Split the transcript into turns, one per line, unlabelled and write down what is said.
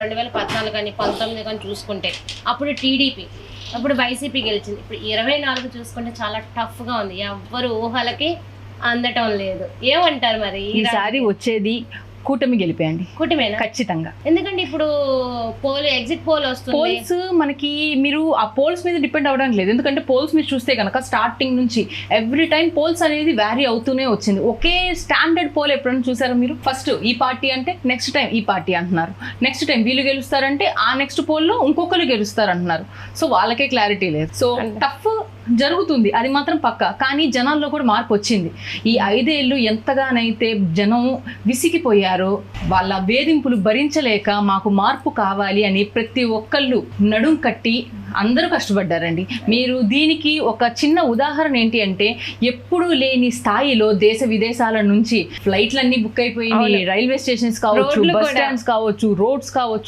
2014 కానీ 19 కానీ చూసుకుంటే అప్పుడు టీడీపీ, అప్పుడు వైసీపీ గెలిచింది. ఇప్పుడు 24 చూసుకుంటే చాలా టఫ్గా ఉంది, ఎవ్వరు ఊహలకి అందటం లేదు. ఏమంటారు మరి
ఈసారి వచ్చేది కూటమి గెలిపేయండి,
కూటమేనా?
ఖచ్చితంగా.
ఎందుకంటే ఇప్పుడు ఎగ్జిట్ పోల్ వస్తుంది.
పోల్స్ మనకి మీరు ఆ పోల్స్ మీద డిపెండ్ అవ్వడానికి లేదు. ఎందుకంటే పోల్స్ మీరు చూస్తే కనుక స్టార్టింగ్ నుంచి ఎవ్రీ టైం పోల్స్ అనేది వ్యారీ అవుతూనే వచ్చింది. ఒకే స్టాండర్డ్ పోల్ ఎప్పుడైనా చూసారా మీరు? ఫస్ట్ ఈ పార్టీ అంటే నెక్స్ట్ టైం ఈ పార్టీ అంటున్నారు, నెక్స్ట్ టైం వీళ్ళు గెలుస్తారంటే ఆ నెక్స్ట్ పోల్లో ఇంకొకరు గెలుస్తారు అంటున్నారు. సో వాళ్ళకే క్లారిటీ లేదు. సో టఫ్ జరుగుతుంది, అది మాత్రం పక్కా. కానీ జనాల్లో కూడా మార్పు వచ్చింది. ఈ 5 ఏళ్ళు ఎంతగానైతే జనం విసిగిపోయారో, వాళ్ళ వేధింపులు భరించలేక మాకు మార్పు కావాలి అని ప్రతి ఒక్కళ్ళు నడుం కట్టి అందరూ కష్టపడ్డారండి. మీరు దీనికి ఒక చిన్న ఉదాహరణ ఏంటి అంటే, ఎప్పుడూ లేని స్థాయిలో దేశ విదేశాల నుంచి ఫ్లైట్లన్నీ బుక్ అయిపోయినాయి. రైల్వే స్టేషన్స్ కావచ్చు, బస్ స్టాండ్స్ కావచ్చు, రోడ్స్ కావచ్చు,